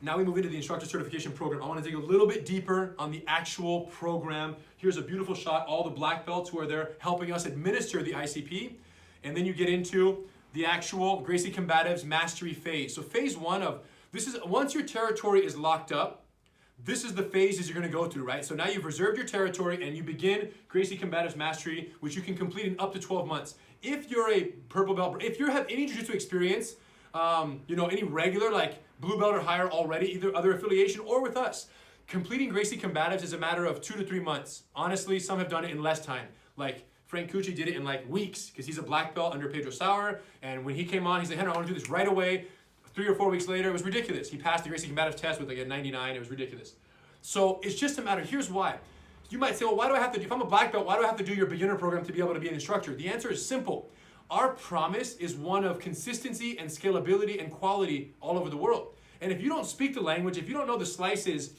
Now we move into the Instructor Certification Program. I want to dig a little bit deeper on the actual program. Here's a beautiful shot, all the black belts who are there helping us administer the ICP. And then you get into the actual Gracie Combatives Mastery phase. So phase one of, this is, once your territory is locked up, this is the phases you're going to go through, right? So now you've reserved your territory and you begin Gracie Combatives Mastery, which you can complete in up to 12 months. If you're a purple belt, if you have any jiu-jitsu experience, any regular like blue belt or higher already, either other affiliation or with us, completing Gracie Combatives is a matter of 2 to 3 months. Honestly, some have done it in less time. Like Frank Cucci did it in like weeks because he's a black belt under Pedro Sauer. And when he came on, he said, Henry, I want to do this right away. 3 or 4 weeks later, it was ridiculous. He passed the Gracie Combatives test with like a 99. It was ridiculous. So it's just a matter, here's why. You might say, well, why do I have to do, if I'm a black belt, why do I have to do your beginner program to be able to be an instructor? The answer is simple. Our promise is one of consistency and scalability and quality all over the world. And if you don't speak the language, if you don't know the slices,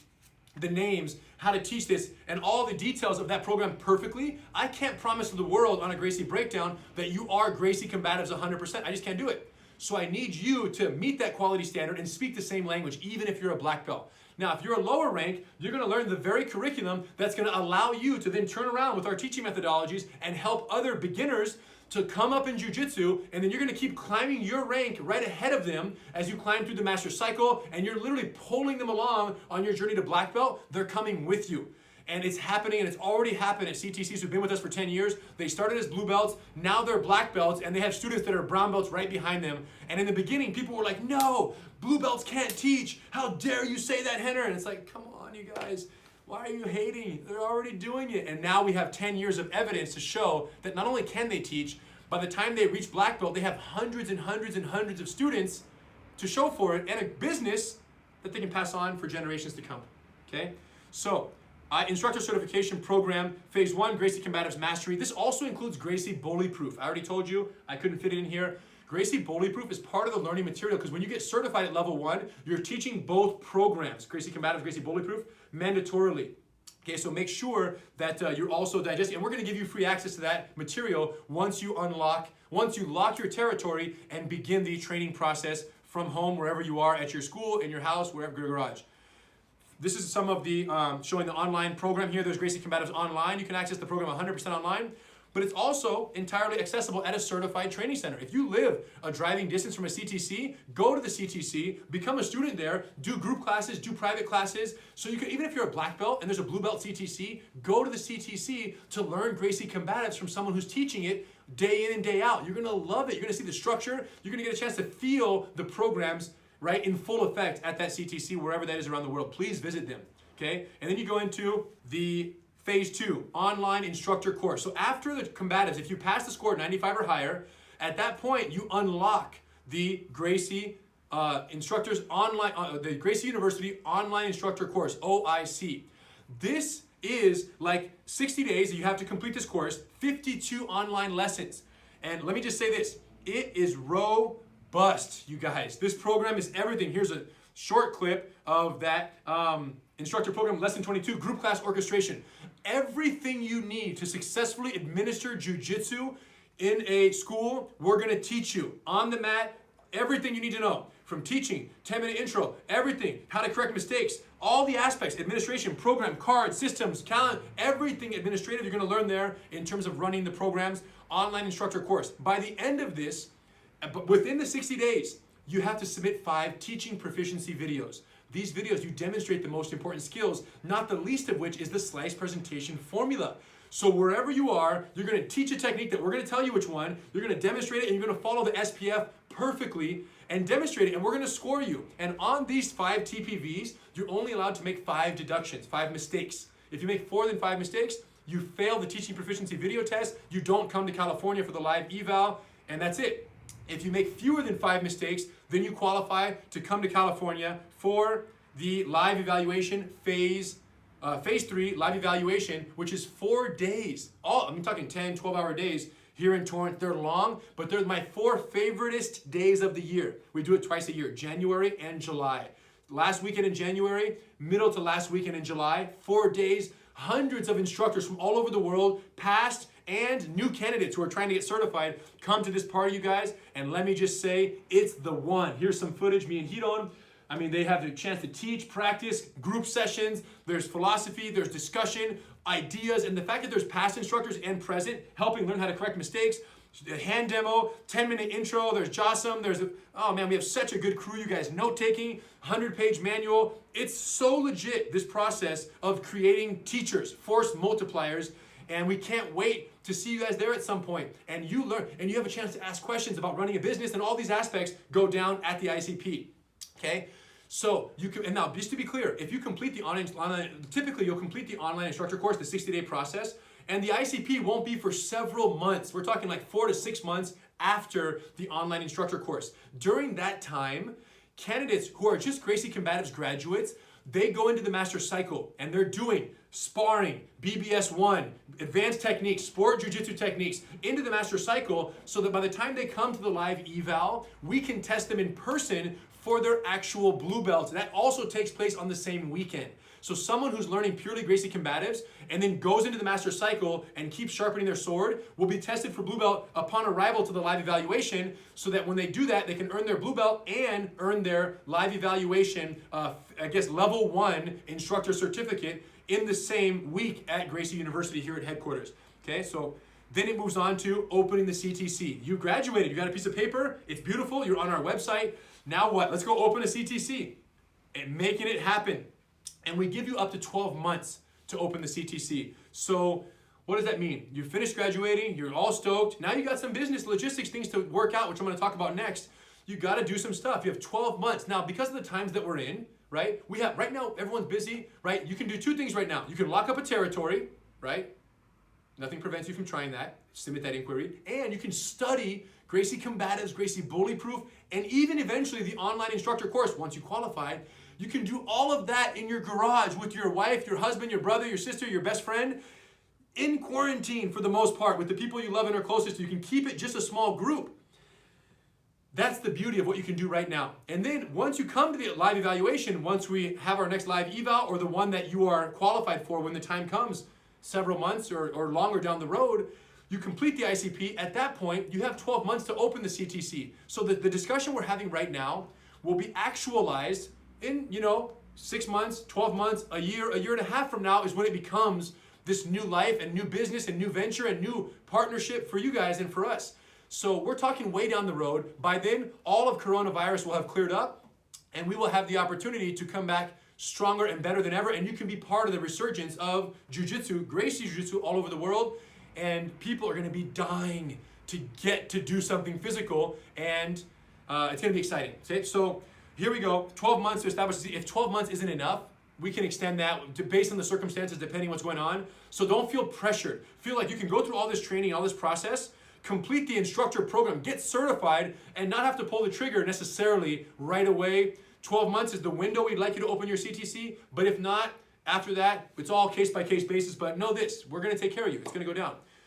the names, how to teach this, and all the details of that program perfectly, I can't promise to the world on a Gracie breakdown that you are Gracie Combatives 100%. I just can't do it. So I need you to meet that quality standard and speak the same language, even if you're a black belt. Now, if you're a lower rank, you're going to learn the very curriculum that's going to allow you to then turn around with our teaching methodologies and help other beginners to come up in jiu-jitsu, and then you're going to keep climbing your rank right ahead of them as you climb through the master cycle, and you're literally pulling them along on your journey to black belt. They're coming with you. And it's happening, and it's already happened at CTCs who've been with us for 10 years. They started as blue belts, now they're black belts, and they have students that are brown belts right behind them. And in the beginning, people were like, no, blue belts can't teach. How dare you say that, Henner? And it's like, come on, you guys. Why are you hating? They're already doing it. And now we have 10 years of evidence to show that not only can they teach, by the time they reach black belt, they have hundreds and hundreds and hundreds of students to show for it, and a business that they can pass on for generations to come. Okay? So, Instructor Certification Program, Phase 1, Gracie Combatives Mastery. This also includes Gracie Bullyproof. I already told you, I couldn't fit it in here. Gracie Bullyproof is part of the learning material because when you get certified at level 1, you're teaching both programs, Gracie Combatives, Gracie Bullyproof, mandatorily. Okay, so make sure that you're also digesting, and we're going to give you free access to that material once you lock your territory and begin the training process from home, wherever you are, at your school, in your house, wherever, your garage. This is some of the, showing the online program here. There's Gracie Combatives Online. You can access the program 100% online, but it's also entirely accessible at a certified training center. If you live a driving distance from a CTC, go to the CTC, become a student there, do group classes, do private classes. So you can, even if you're a black belt and there's a blue belt CTC, go to the CTC to learn Gracie Combatives from someone who's teaching it day in and day out. You're gonna love it. You're gonna see the structure. You're gonna get a chance to feel the programs right in full effect at that CTC, wherever that is around the world. Please visit them, okay? And then you go into the Phase 2, online instructor course. So after the combatives, if you pass the score 95 or higher, at that point you unlock the Gracie instructors online, the Gracie University online instructor course, OIC. This is like 60 days that you have to complete this course, 52 online lessons. And let me just say this, it is robust, you guys. This program is everything. Here's a short clip of that instructor program, lesson 22, group class orchestration. Everything you need to successfully administer jiu-jitsu in a school, we're gonna teach you on the mat, everything you need to know. From teaching, 10-minute intro, everything, how to correct mistakes, all the aspects, administration, program, cards, systems, calendar, everything administrative you're gonna learn there in terms of running the program's online instructor course. By the end of this, within the 60 days, you have to submit 5 teaching proficiency videos. These videos, you demonstrate the most important skills, not the least of which is the slice presentation formula. So wherever you are, you're going to teach a technique that we're going to tell you which one, you're going to demonstrate it, and you're going to follow the SPF perfectly and demonstrate it, and we're going to score you. And on these 5 TPVs, you're only allowed to make 5 deductions, 5 mistakes. If you make 4 than 5 mistakes, you fail the teaching proficiency video test, you don't come to California for the live eval, and that's it. If you make fewer than 5 mistakes, then you qualify to come to California for the live evaluation phase 3 live evaluation, which is 4 days. I'm talking 10, 12-hour days here in Torrance. They're long, but they're my 4 favoriteest days of the year. We do it twice a year, January and July. Last weekend in January, middle to last weekend in July, 4 days, hundreds of instructors from all over the world, past and new candidates who are trying to get certified, come to this party, you guys, and let me just say, it's the one. Here's some footage, me and Hiron. I mean, they have the chance to teach, practice, group sessions, there's philosophy, there's discussion, ideas, and the fact that there's past instructors and present helping learn how to correct mistakes, a hand demo, 10-minute intro, there's JAWSOM, oh man, we have such a good crew, you guys, note-taking, 100-page manual. It's so legit, this process of creating teachers, force multipliers, and we can't wait to see you guys there at some point. And you learn, and you have a chance to ask questions about running a business, and all these aspects go down at the ICP, okay? So you can, and now just to be clear, if you complete the online, typically you'll complete the online instructor course, the 60-day process, and the ICP won't be for several months. We're talking like 4 to 6 months after the online instructor course. During that time, candidates who are just Gracie Combatives graduates, they go into the master cycle and they're doing sparring, BBS 1, advanced techniques, sport jiu-jitsu techniques into the master cycle so that by the time they come to the live eval, we can test them in person for their actual blue belts. That also takes place on the same weekend. So someone who's learning purely Gracie Combatives and then goes into the master cycle and keeps sharpening their sword will be tested for blue belt upon arrival to the live evaluation so that when they do that, they can earn their blue belt and earn their live evaluation, level 1 instructor certificate in the same week at Gracie University here at headquarters. Okay, so then it moves on to opening the CTC. You graduated, you got a piece of paper, it's beautiful, you're on our website. Now what? Let's go open a CTC and making it happen. And we give you up to 12 months to open the CTC. So what does that mean? You finished graduating, you're all stoked. Now you got some business logistics things to work out, which I'm gonna talk about next. You gotta do some stuff. You have 12 months. Now, because of the times that we're in, right? Right now, everyone's busy, right? You can do 2 things right now. You can lock up a territory, right? Nothing prevents you from trying that. Submit that inquiry. And you can study Gracie Combatives, Gracie Bullyproof, and even eventually the online instructor course once you qualify. You can do all of that in your garage with your wife, your husband, your brother, your sister, your best friend, in quarantine for the most part, with the people you love and are closest to. You can keep it just a small group. That's the beauty of what you can do right now. And then once you come to the live evaluation, once we have our next live eval or the one that you are qualified for when the time comes, several months or longer down the road, you complete the ICP. At that point, you have 12 months to open the CTC. So the discussion we're having right now will be actualized in, 6 months, 12 months, a year and a half from now is when it becomes this new life and new business and new venture and new partnership for you guys and for us. So we're talking way down the road. By then, all of coronavirus will have cleared up and we will have the opportunity to come back stronger and better than ever. And you can be part of the resurgence of Jiu-Jitsu, Gracie Jiu-Jitsu all over the world. And people are gonna be dying to get to do something physical and it's gonna be exciting. Okay? So here we go, 12 months to establish. If 12 months isn't enough, we can extend that based on the circumstances, depending what's going on. So don't feel pressured. Feel like you can go through all this training, all this process, complete the instructor program, get certified, and not have to pull the trigger necessarily right away. 12 months is the window we'd like you to open your CTC, but if not, after that, it's all case-by-case basis. But know this, we're gonna take care of you. It's gonna go down.